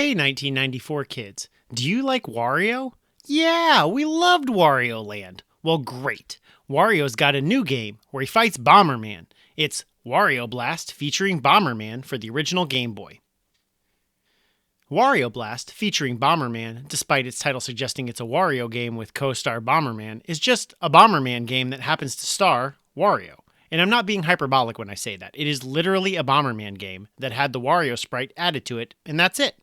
Hey 1994 kids, do you like Wario? Yeah, we loved Wario Land. Well, great. Wario's got a new game where he fights Bomberman. It's Wario Blast featuring Bomberman for the original Game Boy. Wario Blast featuring Bomberman, despite its title suggesting it's a Wario game with co-star Bomberman, is just a Bomberman game that happens to star Wario. And I'm not being hyperbolic when I say that. It is literally a Bomberman game that had the Wario sprite added to it, and that's it.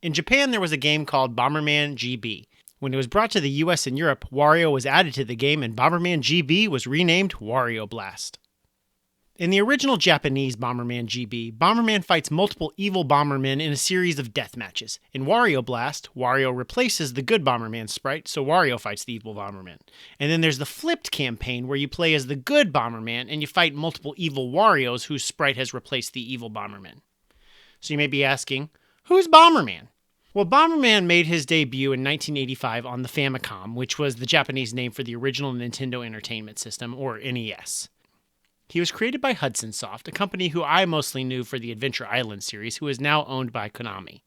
In Japan, there was a game called Bomberman GB. When it was brought to the US and Europe, Wario was added to the game and Bomberman GB was renamed Wario Blast. In the original Japanese Bomberman GB, Bomberman fights multiple evil Bombermen in a series of death matches. In Wario Blast, Wario replaces the good Bomberman sprite, so Wario fights the evil Bomberman. And then there's the flipped campaign where you play as the good Bomberman and you fight multiple evil Warios whose sprite has replaced the evil Bomberman. So you may be asking, who's Bomberman? Well, Bomberman made his debut in 1985 on the Famicom, which was the Japanese name for the original Nintendo Entertainment System, or NES. He was created by Hudson Soft, a company who I mostly knew for the Adventure Island series, who is now owned by Konami.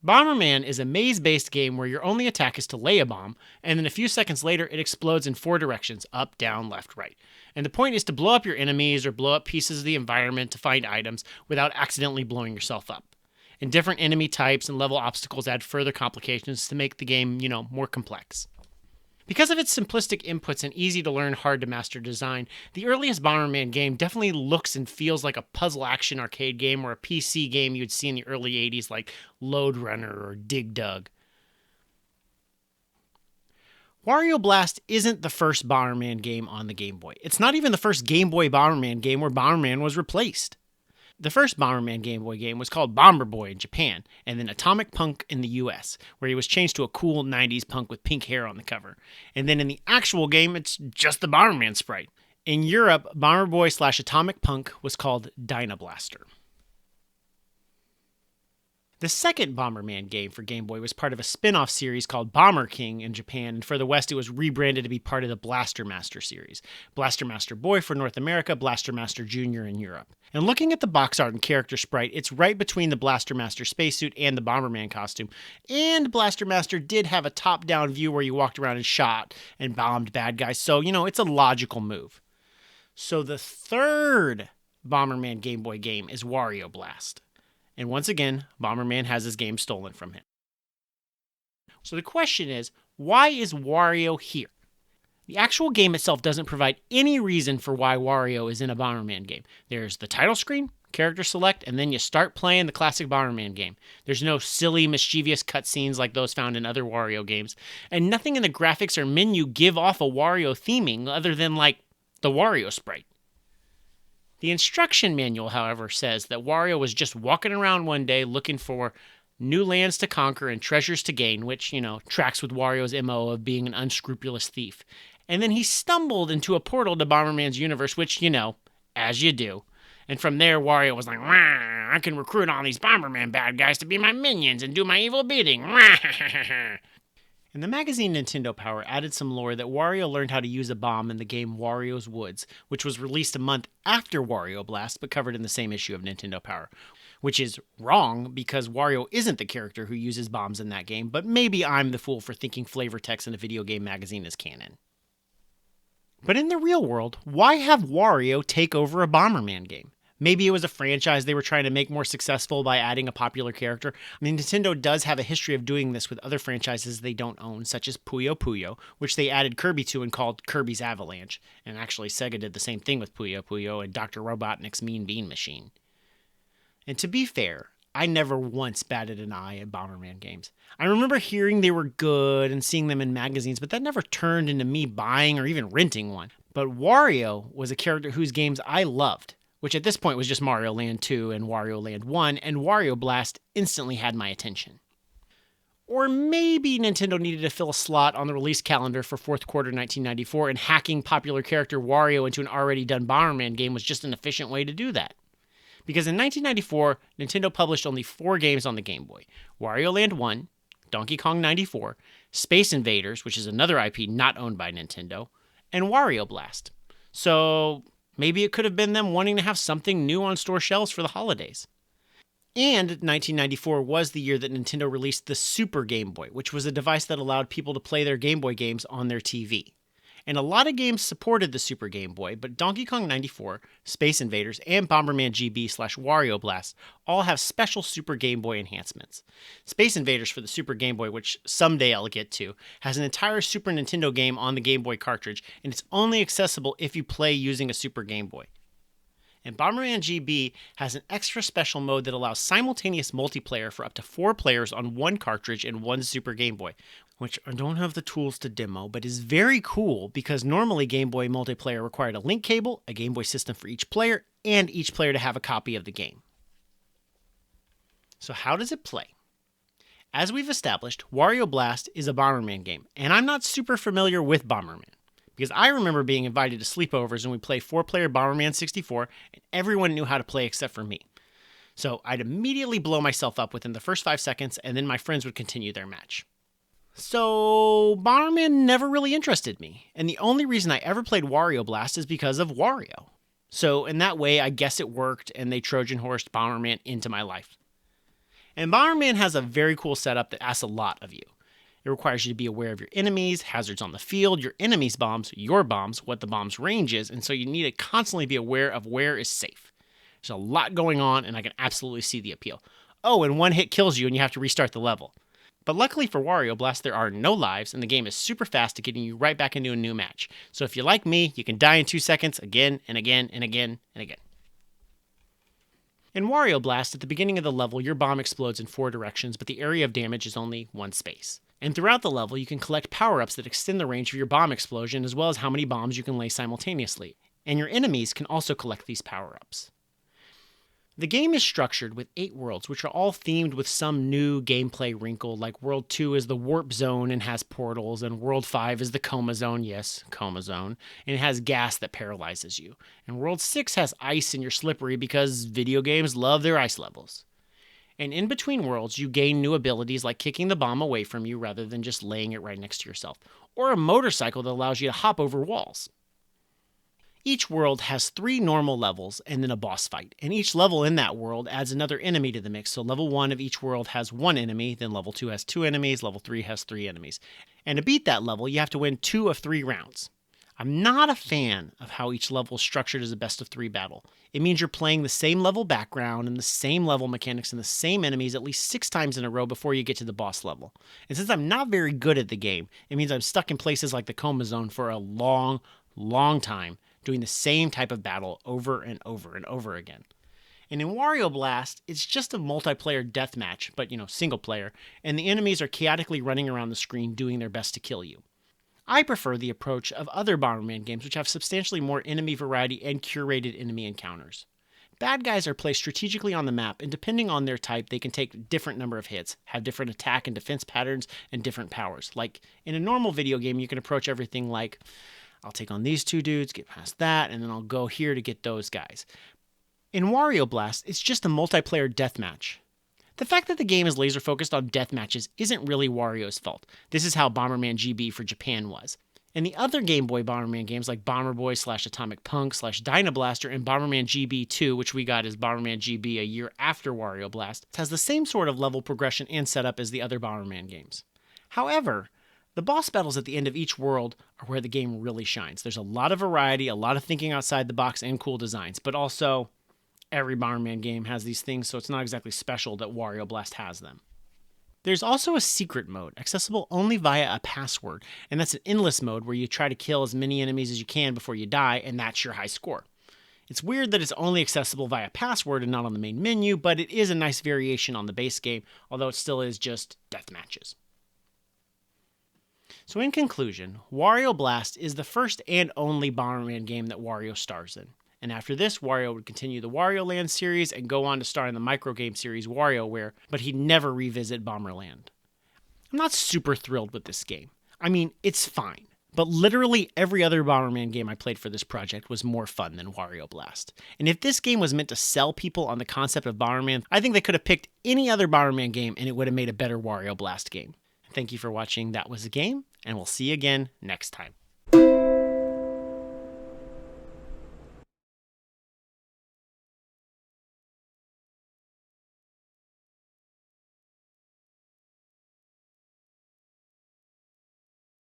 Bomberman is a maze-based game where your only attack is to lay a bomb, and then a few seconds later it explodes in 4 directions, up, down, left, right. And the point is to blow up your enemies or blow up pieces of the environment to find items without accidentally blowing yourself up. And different enemy types and level obstacles add further complications to make the game, more complex. Because of its simplistic inputs and easy-to-learn, hard-to-master design, the earliest Bomberman game definitely looks and feels like a puzzle action arcade game or a PC game you'd see in the early 80s like Lode Runner or Dig Dug. Wario Blast isn't the first Bomberman game on the Game Boy. It's not even the first Game Boy Bomberman game where Bomberman was replaced. The first Bomberman Game Boy game was called Bomber Boy in Japan, and then Atomic Punk in the US, where he was changed to a cool 90s punk with pink hair on the cover. And then in the actual game, it's just the Bomberman sprite. In Europe, Bomber Boy / Atomic Punk was called Dynablaster. The second Bomberman game for Game Boy was part of a spin-off series called Bomber King in Japan, and for the West it was rebranded to be part of the Blaster Master series. Blaster Master Boy for North America, Blaster Master Jr. in Europe. And looking at the box art and character sprite, it's right between the Blaster Master spacesuit and the Bomberman costume. And Blaster Master did have a top-down view where you walked around and shot and bombed bad guys, so, it's a logical move. So the third Bomberman Game Boy game is Wario Blast. And once again, Bomberman has his game stolen from him. So the question is, why is Wario here? The actual game itself doesn't provide any reason for why Wario is in a Bomberman game. There's the title screen, character select, and then you start playing the classic Bomberman game. There's no silly, mischievous cutscenes like those found in other Wario games, and nothing in the graphics or menu give off a Wario theming other than, the Wario sprite. The instruction manual, however, says that Wario was just walking around one day looking for new lands to conquer and treasures to gain, which, tracks with Wario's MO of being an unscrupulous thief. And then he stumbled into a portal to Bomberman's universe, which, as you do. And from there, Wario was like, "Wah, I can recruit all these Bomberman bad guys to be my minions and do my evil bidding." And the magazine Nintendo Power added some lore that Wario learned how to use a bomb in the game Wario's Woods, which was released a month after Wario Blast, but covered in the same issue of Nintendo Power. Which is wrong, because Wario isn't the character who uses bombs in that game, but maybe I'm the fool for thinking flavor text in a video game magazine is canon. But in the real world, why have Wario take over a Bomberman game? Maybe it was a franchise they were trying to make more successful by adding a popular character. I mean, Nintendo does have a history of doing this with other franchises they don't own, such as Puyo Puyo, which they added Kirby to and called Kirby's Avalanche. And actually, Sega did the same thing with Puyo Puyo and Dr. Robotnik's Mean Bean Machine. And to be fair, I never once batted an eye at Bomberman games. I remember hearing they were good and seeing them in magazines, but that never turned into me buying or even renting one. But Wario was a character whose games I loved, which at this point was just Mario Land 2 and Wario Land 1, and Wario Blast instantly had my attention. Or maybe Nintendo needed to fill a slot on the release calendar for fourth quarter 1994, and hacking popular character Wario into an already done Bomberman game was just an efficient way to do that. Because in 1994, Nintendo published only 4 games on the Game Boy: Wario Land 1, Donkey Kong 94, Space Invaders, which is another IP not owned by Nintendo, and Wario Blast. So maybe it could have been them wanting to have something new on store shelves for the holidays. And 1994 was the year that Nintendo released the Super Game Boy, which was a device that allowed people to play their Game Boy games on their TV. And a lot of games supported the Super Game Boy, but Donkey Kong 94, Space Invaders, and Bomberman GB/Wario Blast all have special Super Game Boy enhancements. Space Invaders for the Super Game Boy, which someday I'll get to, has an entire Super Nintendo game on the Game Boy cartridge, and it's only accessible if you play using a Super Game Boy. And Bomberman GB has an extra special mode that allows simultaneous multiplayer for up to 4 players on one cartridge and one Super Game Boy, which I don't have the tools to demo, but is very cool because normally Game Boy multiplayer required a link cable, a Game Boy system for each player, and each player to have a copy of the game. So how does it play? As we've established, Wario Blast is a Bomberman game, and I'm not super familiar with Bomberman. Because I remember being invited to sleepovers and we'd play 4-player Bomberman 64, and everyone knew how to play except for me. So I'd immediately blow myself up within the first 5 seconds, and then my friends would continue their match. So Bomberman never really interested me, and the only reason I ever played Wario Blast is because of Wario. So in that way, I guess it worked, and they Trojan horsed Bomberman into my life. And Bomberman has a very cool setup that asks a lot of you. It requires you to be aware of your enemies, hazards on the field, your enemies' bombs, your bombs, what the bomb's range is, and so you need to constantly be aware of where is safe. There's a lot going on, and I can absolutely see the appeal. Oh, and one hit kills you and you have to restart the level. But luckily for Wario Blast, there are no lives, and the game is super fast at getting you right back into a new match. So if you're like me, you can die in 2 seconds again and again and again and again. In Wario Blast, at the beginning of the level, your bomb explodes in 4 directions, but the area of damage is only 1 space. And throughout the level, you can collect power-ups that extend the range of your bomb explosion, as well as how many bombs you can lay simultaneously. And your enemies can also collect these power-ups. The game is structured with 8 worlds, which are all themed with some new gameplay wrinkle, like World 2 is the Warp Zone and has portals, and World 5 is the Coma Zone, yes, Coma Zone, and it has gas that paralyzes you. And World 6 has ice and you're slippery because video games love their ice levels. And in between worlds, you gain new abilities like kicking the bomb away from you rather than just laying it right next to yourself, or a motorcycle that allows you to hop over walls. Each world has 3 normal levels and then a boss fight, and each level in that world adds another enemy to the mix, so level 1 of each world has 1 enemy, then level 2 has 2 enemies, level 3 has 3 enemies. And to beat that level, you have to win 2 of 3 rounds. I'm not a fan of how each level is structured as a best of 3 battle. It means you're playing the same level background and the same level mechanics and the same enemies at least 6 times in a row before you get to the boss level. And since I'm not very good at the game, it means I'm stuck in places like the Coma Zone for a long, long time, doing the same type of battle over and over and over again. And in Wario Blast, it's just a multiplayer deathmatch, but single player, and the enemies are chaotically running around the screen doing their best to kill you. I prefer the approach of other Bomberman games, which have substantially more enemy variety and curated enemy encounters. Bad guys are placed strategically on the map, and depending on their type, they can take a different number of hits, have different attack and defense patterns, and different powers. Like, in a normal video game, you can approach everything like, I'll take on these 2 dudes, get past that, and then I'll go here to get those guys. In Wario Blast, it's just a multiplayer deathmatch. The fact that the game is laser focused on death matches isn't really Wario's fault. This is how Bomberman GB for Japan was. And the other Game Boy Bomberman games like Bomber Boy / Atomic Punk / Dynablaster and Bomberman GB 2, which we got as Bomberman GB a year after Wario Blast, has the same sort of level progression and setup as the other Bomberman games. However, the boss battles at the end of each world are where the game really shines. There's a lot of variety, a lot of thinking outside the box, and cool designs, but also every Bomberman game has these things, so it's not exactly special that Wario Blast has them. There's also a secret mode, accessible only via a password, and that's an endless mode where you try to kill as many enemies as you can before you die, and that's your high score. It's weird that it's only accessible via password and not on the main menu, but it is a nice variation on the base game, although it still is just death matches. So in conclusion, Wario Blast is the first and only Bomberman game that Wario stars in. And after this, Wario would continue the Wario Land series and go on to star in the microgame series WarioWare, but he'd never revisit Bomberland. I'm not super thrilled with this game. I mean, it's fine, but literally every other Bomberman game I played for this project was more fun than Wario Blast. And if this game was meant to sell people on the concept of Bomberman, I think they could have picked any other Bomberman game and it would have made a better Wario Blast game. Thank you for watching That Was a Game, and we'll see you again next time.